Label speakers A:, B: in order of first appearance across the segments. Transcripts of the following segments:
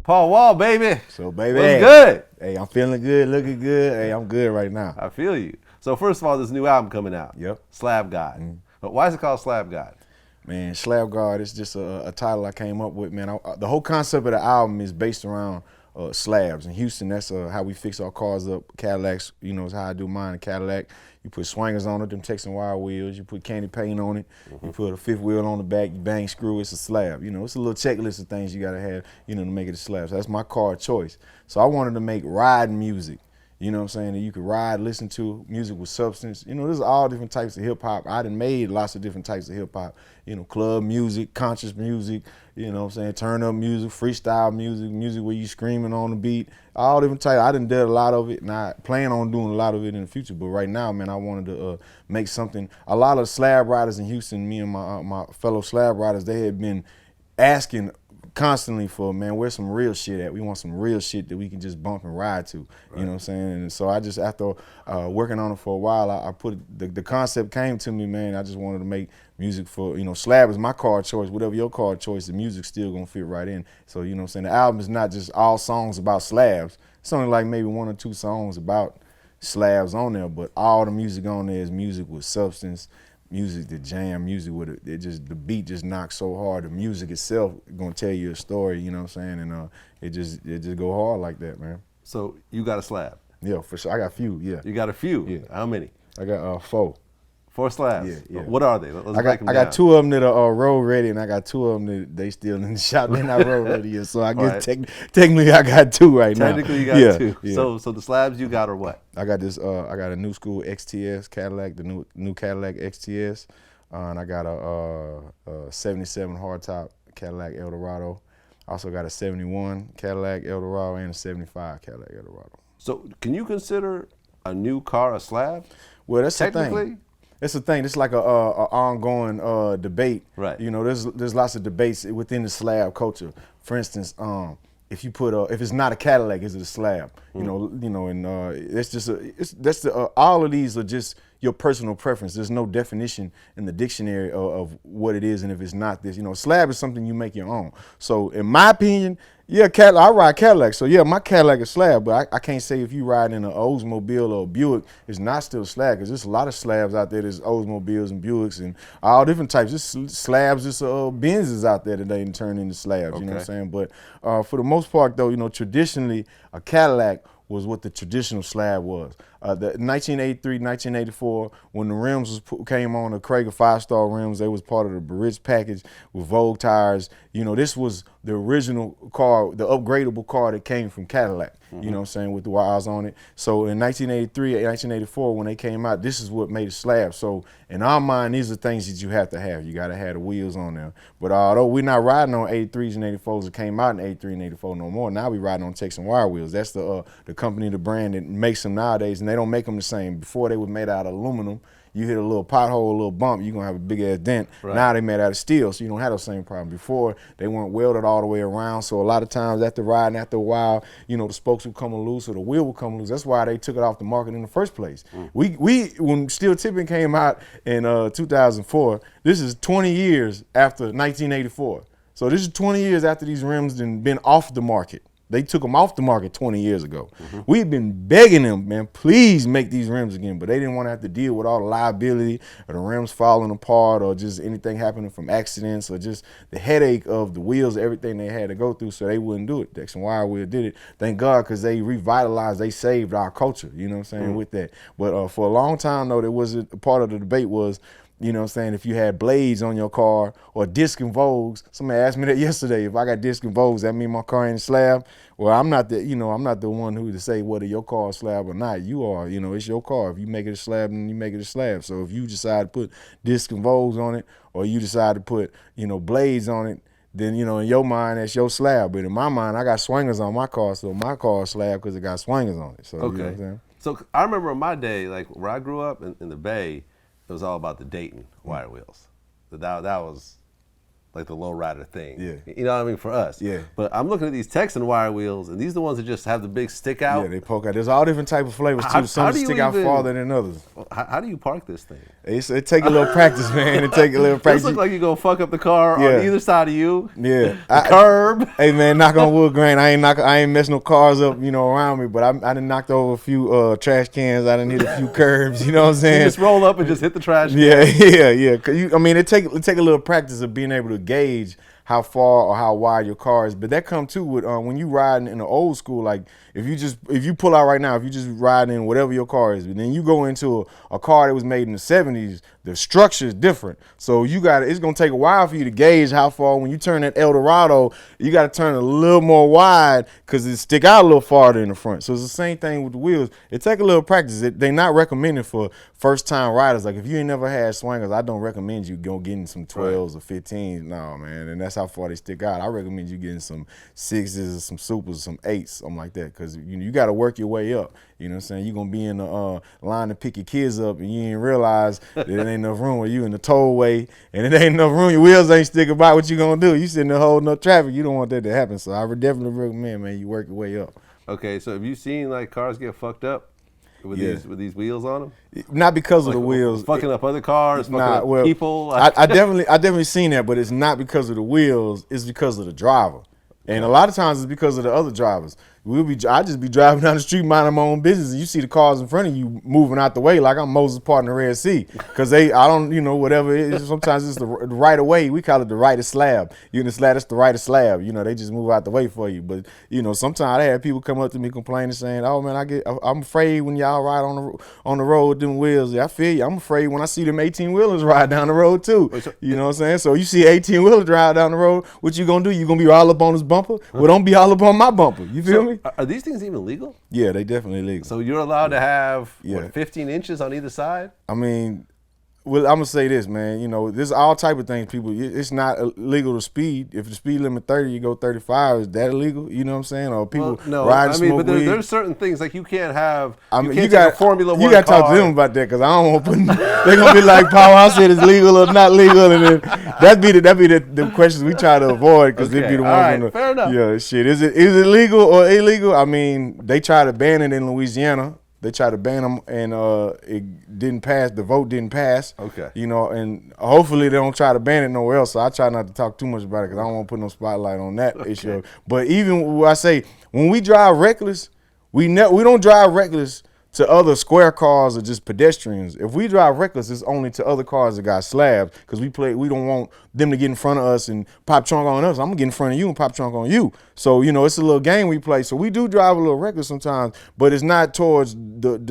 A: Paul Wall, baby.
B: So, baby.
A: What's good?
B: Hey, I'm feeling good, looking good. Hey, I'm good right now.
A: I feel you. So first of all, this new album coming out.
B: Yep.
A: Slab God. But why is it called Slab God?
B: Man, Slab God is just a title I came up with, man. The whole concept of the album is based around slabs. In Houston, that's how we fix our cars up. Cadillacs, is how I do mine in Cadillac. You put swingers on it, them Texan Wire Wheels. You put candy paint on it. You put a fifth wheel on the back. You bang screw. It's a slab. It's a little checklist of things you got to have, to make it a slab. So that's my car choice. So I wanted to make riding music. You know what I'm saying? That you could ride, listen to music with substance. There's all different types of hip hop. I done made lots of different types of hip hop. Club music, conscious music, turn up music, freestyle music, music where you screaming on the beat, all different types. I done did a lot of it, and I plan on doing a lot of it in the future. But right now, man, I wanted to make something. A lot of slab riders in Houston, me and my fellow slab riders, they had been asking constantly for, man, where's some real shit at? We want some real shit that we can just bump and ride to,
A: right.
B: You know what I'm saying? And so I just, after working on it for a while, I put, the concept came to me, man. I just wanted to make music for, Slab is my car choice. Whatever your car choice, the music's still gonna fit right in. So, you know what I'm saying? The album is not just all songs about slabs. It's only like maybe 1 or 2 songs about slabs on there, but all the music on there is music with substance, music to jam, music with it. The beat just knocks so hard. The music itself gonna tell you a story, you know what I'm saying? And it just go hard like that, man.
A: So you got a slab?
B: Yeah, for sure. I got a few, yeah.
A: You got a few?
B: Yeah.
A: How many?
B: I got 4.
A: 4 slabs?
B: Yeah.
A: What are they? Let's
B: I
A: break them
B: got
A: down.
B: 2 of them that are road ready, and I got 2 of them that they still in the shop. They're not road ready yet, so I guess technically I got 2 right now.
A: Technically you got 2.
B: Yeah.
A: So the slabs you got are what?
B: I got this. I got a new school XTS Cadillac, the new Cadillac XTS. And I got a 77 hardtop Cadillac Eldorado. Also got a 71 Cadillac Eldorado and a 75 Cadillac Eldorado.
A: So can you consider a new car a slab?
B: Well, that's the
A: Technically?
B: thing. It's the thing. It's like a ongoing debate.
A: Right.
B: There's lots of debates within the slab culture. For instance, if you put if it's not a Cadillac, is it a slab? And it's just all of these are just your personal preference. There's no definition in the dictionary of what it is, and if it's not this, slab is something you make your own. So in my opinion, yeah, I ride Cadillac. So yeah, my Cadillac is slab, but I can't say if you ride in an Oldsmobile or a Buick, it's not still slab, because there's a lot of slabs out there. There's Oldsmobiles and Buicks and all different types. There's slabs, just Benzes out there that they can turn into slabs.
A: Okay.
B: You know what I'm saying? But for the most part, though, traditionally a Cadillac was what the traditional slab was. The 1983, 1984, when the rims came on, the Krager 5-star rims, they was part of the Barich package with Vogue tires. This was the original car, the upgradable car that came from Cadillac, you know what I'm saying, with the wires on it. So in 1983, 1984, when they came out, this is what made a slab. So in our mind, these are things that you have to have. You got to have the wheels on there. But although we're not riding on 83s and 84s that came out in 83 and 84 no more, now we riding on Texan Wire Wheels. That's the company, the brand that makes them nowadays, and they don't make them the same. Before they were made out of aluminum. You hit a little pothole, a little bump, you're gonna have a big ass dent.
A: Right.
B: Now they made out of steel, so you don't have the same problem. Before, they weren't welded all the way around, so a lot of times after riding, after a while, the spokes would come loose or the wheel would come loose. That's why they took it off the market in the first place. We when steel tipping came out in 2004, this is 20 years after 1984. So this is 20 years after these rims had been off the market. They took them off the market 20 years ago. We've been begging them, man, please make these rims again, but they didn't want to have to deal with all the liability or the rims falling apart or just anything happening from accidents or just the headache of the wheels, everything they had to go through, so they wouldn't do it. Texan Wire Wheel did it. Thank God, because they revitalized, they saved our culture, you know what I'm saying, with that. But for a long time, though, there was a part of the debate was, you know what I'm saying, if you had blades on your car or disc and Vogues. Somebody asked me that yesterday. If I got disc and Vogues, that mean my car ain't a slab? Well, I'm not the one who to say whether your car is slab or not. You are, it's your car. If you make it a slab, then you make it a slab. So if you decide to put disc and Vogues on it, or you decide to put, blades on it, then, in your mind, that's your slab. But in my mind, I got swingers on my car, so my car is slab because it got swingers on it. So,
A: okay.
B: You know what I'm saying?
A: So I remember in my day, like where I grew up in the Bay, it was all about the Dayton wire wheels. That was like the low rider thing.
B: Yeah.
A: You know what I mean, for us.
B: Yeah.
A: But I'm looking at these Texan Wire Wheels, and these are the ones that just have the big stick out.
B: Yeah, they poke out. There's all different type of flavors too. Some stick out farther than others.
A: How do you park this thing?
B: It take a little practice, man. It take a little practice.
A: This look like you gonna fuck up the car on either side of you.
B: Yeah,
A: curb.
B: Hey man, knock on wood, grain. I ain't messing no cars up, around me. But I done knocked over a few trash cans. I done hit a few curbs. You know what I'm saying?
A: You just roll up and just hit the trash can.
B: Yeah. It take a little practice of being able to gauge how far or how wide your car is. But that come too with when you riding in the old school, like if you pull out right now, if you just riding in whatever your car is, and then you go into a car that was made in the 70s, the structure is different. So it's gonna take a while for you to gauge how far. When you turn that Eldorado, you gotta turn a little more wide because it stick out a little farther in the front. So it's the same thing with the wheels. It take a little practice. They're not recommended for first time riders. Like if you ain't never had swangers, I don't recommend you go getting some 12s or 15s. No, man, and that's how far they stick out. I recommend you getting some 6s or some supers, some 8s, something like that, because you got to work your way up. You know what I'm saying? You're going to be in the line to pick your kids up, and you ain't realize that it ain't enough room, or you in the tollway, and it ain't enough room, your wheels ain't sticking by. What you going to do? You sitting there holding up traffic. You don't want that to happen. So I would definitely recommend, man, you work your way up.
A: Okay, so have you seen like cars get fucked up with these wheels on them?
B: Not because of the wheels.
A: Fucking up other cars, fucking up people.
B: I definitely seen that, but it's not because of the wheels. It's because of the driver. And a lot of times it's because of the other drivers. I just be driving down the street minding my own business, and you see the cars in front of you moving out the way like I'm Moses parting the Red Sea. Because whatever it is, sometimes it's the right of way. We call it the right of slab. You in the slab, that's the right of slab. They just move out the way for you. But sometimes I have people come up to me complaining, saying, "Oh man, I'm afraid when y'all ride on the road with them wheels." Yeah, I feel you. I'm afraid when I see them 18-wheelers ride down the road too. You know what I'm saying? So you see 18-wheeler drive down the road, what you gonna do? You gonna be all up on his bumper? Well, don't be all up on my bumper. You feel me?
A: Are these things even legal?
B: Yeah, they definitely legal.
A: So you're allowed to have 15 inches on either side?
B: I mean, well, I'm gonna say this, man. There's all type of things. People, it's not illegal to speed. If the speed limit 30, you go 35. Is that illegal? You know what I'm saying? Or people ride, smoke weed.
A: There's certain things like you can't have.
B: You
A: got a Formula 1
B: You got to talk to them about that, because I don't want to put. They're gonna be like, "Powerhouse said it's legal or not legal," and then that'd be the questions we try to avoid, because they'd be the ones.
A: Fair enough.
B: Yeah, shit. Is it legal or illegal? I mean, they try to ban it in Louisiana. They tried to ban them, and it didn't pass. The vote didn't pass.
A: Okay.
B: And hopefully they don't try to ban it nowhere else. So I try not to talk too much about it, because I don't want to put no spotlight on that issue. But even when I say, when we drive reckless, we don't drive reckless to other square cars or just pedestrians. If we drive reckless, it's only to other cars that got slabs, because we don't want them to get in front of us and pop trunk on us. I'm gonna get in front of you and pop trunk on you. So it's a little game we play. So we do drive a little reckless sometimes, but it's not towards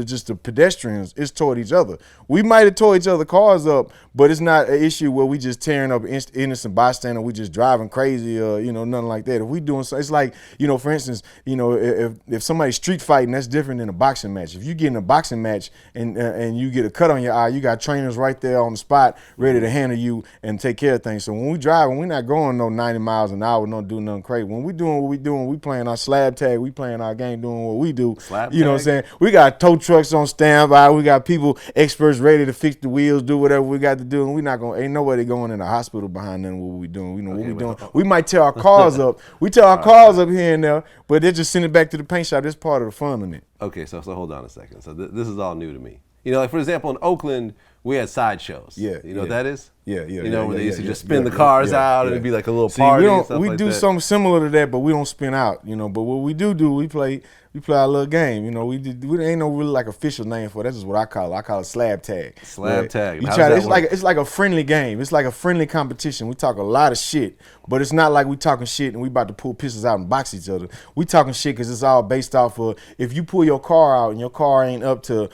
B: just the pedestrians. It's toward each other. We might have tore each other cars up, but it's not an issue where we just tearing up innocent bystander. We just driving crazy or nothing like that. If we doing so, it's like for instance, if somebody's street fighting, that's different than a boxing match. If you get in a boxing match and you get a cut on your eye, you got trainers right there on the spot ready to handle you and take care of things. So when we driving, we're not going no 90 miles an hour, don't do nothing crazy. When we doing what we doing, we playing our slab tag, we playing our game, doing what we do.
A: Slab
B: you know what I'm saying? We got tow trucks on standby. We got people, experts ready to fix the wheels, do whatever we got to do. And we not going, ain't nobody going in the hospital behind them what we doing. What we doing. We might tear our cars up. We tear our cars up here and there, but they just send it back to the paint shop. That's part of the fun in it.
A: Okay, so hold on a second. So this is all new to me. Like for example, in Oakland, we had sideshows.
B: Yeah.
A: You know what that is?
B: Yeah.
A: Where they used to just spin the cars out and it'd be like a little party.
B: We do something similar to that, but we don't spin out. But what we do, we play our little game. We ain't no really like official name for it. That's just what I call it. I call it slab tag.
A: Slab tag.
B: It's like a friendly game. It's like a friendly competition. We talk a lot of shit, but it's not like we talking shit and we about to pull pistols out and box each other. We talking shit because it's all based off of, if you pull your car out and your car ain't up to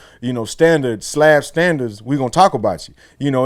B: slab standards, we gonna talk about you.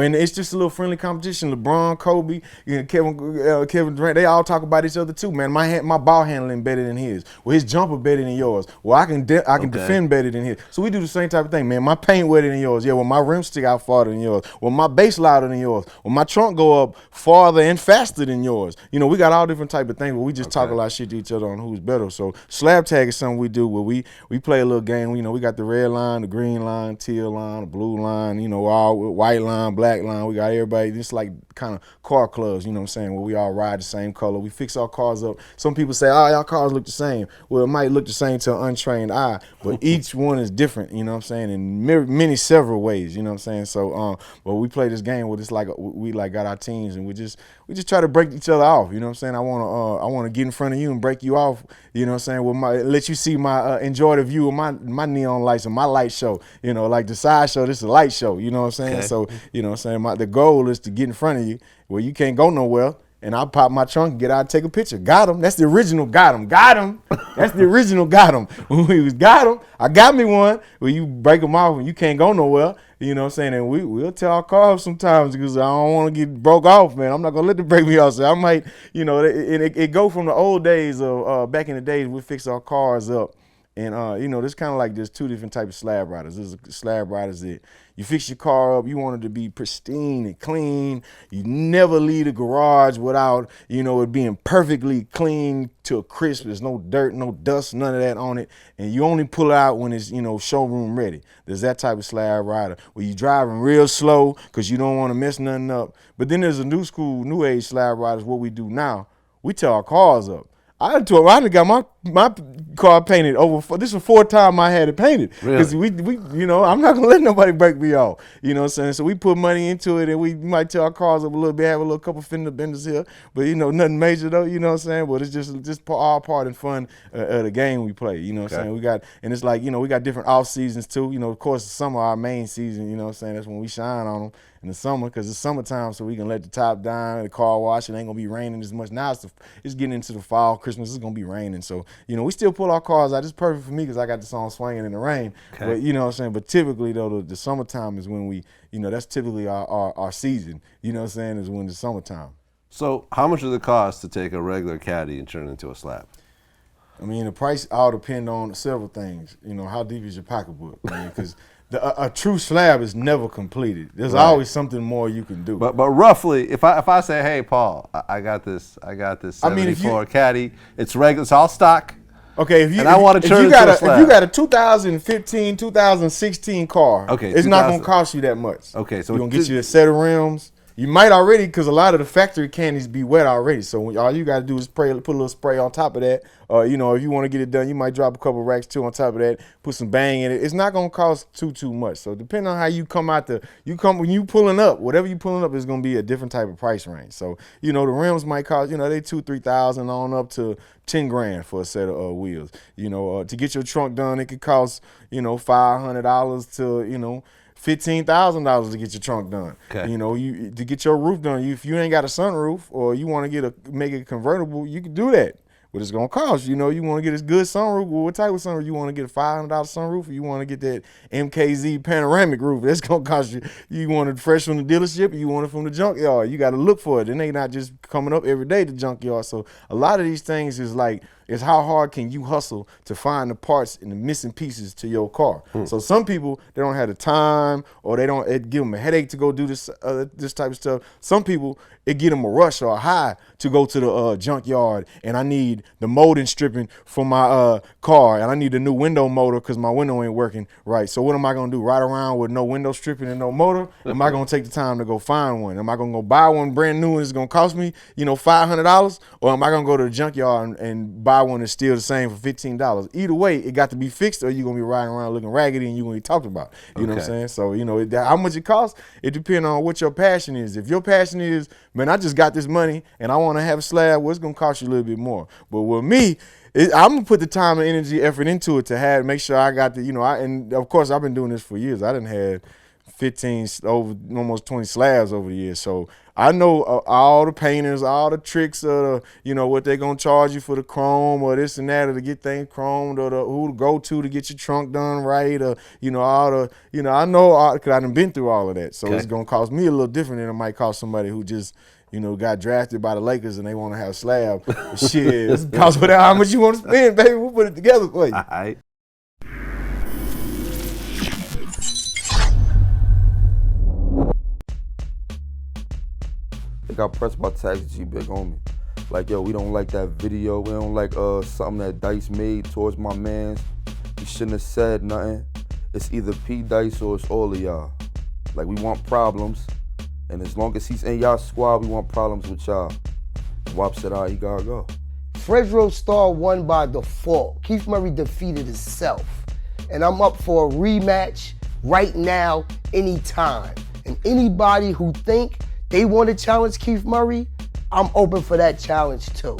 B: And it's just a little friendly competition. LeBron, Kobe, Kevin Durant, they all talk about each other too, man. My ball handling better than his. Well, his jumper better than yours. Well, I can defend better than his. So we do the same type of thing, man. My paint wetter than yours. Yeah, well, my rims stick out farther than yours. Well, my bass louder than yours. Well, my trunk go up farther and faster than yours. We got all different type of things, but we just talk a lot of shit to each other on who's better. So slab tag is something we do where we play a little game. We got the red line, the green line, teal line, the blue line, all white line, black line. We got everybody it's like kind of car clubs, you know what I'm saying, where we all ride the same color. We fix our cars up. Some people say, oh, y'all cars look the same. Well, it might look the same to an untrained eye, but each one is different, you know what I'm saying, in several ways, you know what I'm saying. So, but we play this game where it's like we like got our teams, and we just try to break each other off, you know what I'm saying. I wanna get in front of you and break you off, you know what I'm saying, let you see my enjoy the view of my neon lights and my light show, you know, like the side show, this is a light show, you know what I'm saying.
A: Okay.
B: So, you know what I'm saying, the goal is to get in front of you where you can't go nowhere, and I'll pop my trunk and get out and take a picture. Got him. That's the original got him. Got him. That's the original got him. When we was got him, I got me one where you break them off and you can't go nowhere. You know what I'm saying? And we'll tell our cars sometimes because I don't want to get broke off, man. I'm not going to let them break me off. So I might, you know, it go from the old days of back in the days we fix our cars up. And, you know, there's kind of like there's two different types of slab riders. There's slab riders that you fix your car up, you want it to be pristine and clean. You never leave the garage without, you know, it being perfectly clean to a crisp. There's no dirt, no dust, none of that on it. And you only pull it out when it's, you know, showroom ready. There's that type of slab rider where you're driving real slow because you don't want to mess nothing up. But then there's a new school, new age slab riders. What we do now, we tear our cars up. I done got my car painted over. This was the 4th time I had it painted. Because we you know, I'm not gonna let nobody break me off. You know what I'm saying? So we put money into it, and we might tear our cars up a little bit, have a little couple fender benders here, but you know, nothing major though. You know what I'm saying? But it's just all part and fun of the game we play. You know what I'm saying? We got, and it's like, you know, we got different off seasons too. You know, of course, the summer our main season. You know what I'm saying? That's when we shine on them. In the summer, because it's summertime, so we can let the top down, the car wash. It ain't gonna be raining as much. Now it's getting into the fall, Christmas. It's gonna be raining, so you know we still pull our cars out. It's perfect for me because I got the song swinging in the rain.
A: Okay.
B: But you know what I'm saying. But typically though, the summertime is when we, you know, that's typically our season. You know what I'm saying, is when the summertime.
A: So how much does it cost to take a regular caddy and turn it into a slab?
B: I mean, the price all depend on several things. You know, how deep is your pocketbook? I mean, because a true slab is never completed. There's always something more you can do.
A: But roughly, if I say, hey Paul, I got this 74 caddy. It's regular. It's all stock.
B: Okay,
A: I want to turn it into a slab.
B: If you got a 2015, 2016 car,
A: okay,
B: it's not gonna cost you that much.
A: Okay, so
B: you're gonna get you a set of rims. You might already, because a lot of the factory candies be wet already. So all you got to do is put a little spray on top of that. You know, if you want to get it done, you might drop a couple racks too on top of that. Put some bang in it. It's not gonna cost too much. So depending on how you come out when you pulling up, whatever you pulling up is gonna be a different type of price range. So you know, the rims might cost, you know, they $2,000-3,000 on up to $10,000 for a set of wheels. You know, to get your trunk done, it could cost, you know, $500 to, you know, $15,000 to get your trunk done.
A: Okay.
B: You know, to get your roof done. If you ain't got a sunroof or you want to make it convertible, you can do that. But it's gonna cost. You know, you want to get a good sunroof. Well, what type of sunroof? You want to get a $500 sunroof, or you want to get that MKZ panoramic roof? That's gonna cost you. You want it fresh from the dealership, or you want it from the junkyard. You got to look for it. And they not just coming up every day to junkyard. So a lot of these things is like, is how hard can you hustle to find the parts and the missing pieces to your car. So some people, they don't have the time, or it give them a headache to go do this type of stuff. Some people, it get them a rush or a high to go to the junkyard, and I need the molding stripping for my car, and I need a new window motor because my window ain't working right. So what am I gonna do? Ride around with no window stripping and no motor? Am I gonna take the time to go find one? Am I gonna go buy one brand new and it's gonna cost me, you know, $500? Or am I gonna go to the junkyard and buy one that's still the same for $15? Either way, it got to be fixed, or you're gonna be riding around looking raggedy and you're gonna be talked about. You know what I'm saying? So, you know, how much it costs, it depends on what your passion is. If your passion is, man, I just got this money and I want to have a slab, well, it's gonna cost you a little bit more. But with me, I'm gonna put the time and energy, effort into it to make sure I got the, you know, and of course I've been doing this for years. I done had 15 over almost 20 slabs over the years, so I know all the painters, all the tricks of you know, what they're gonna charge you for the chrome or this and that, or to get things chromed, or who to go to get your trunk done right, or you know, all the, you know, I know because I done been through all of that, so it's gonna cost me a little different than it might cost somebody who just, you know, got drafted by the Lakers and they want to have a slab. Shit, it's cost whatever how much you want to spend, baby. We'll put it together for you.
A: All right.
C: They got pressed by Tax G big on me. Like, yo, we don't like that video. We don't like something that Dice made towards my mans. He shouldn't have said nothing. It's either P Dice or it's all of y'all. Like, we want problems. And as long as he's in y'all squad, we want problems with y'all. WAP said, all right, he gotta go.
D: Fredro Starr won by default. Keith Murray defeated himself. And I'm up for a rematch right now, anytime. And anybody who think they want to challenge Keith Murray, I'm open for that challenge too.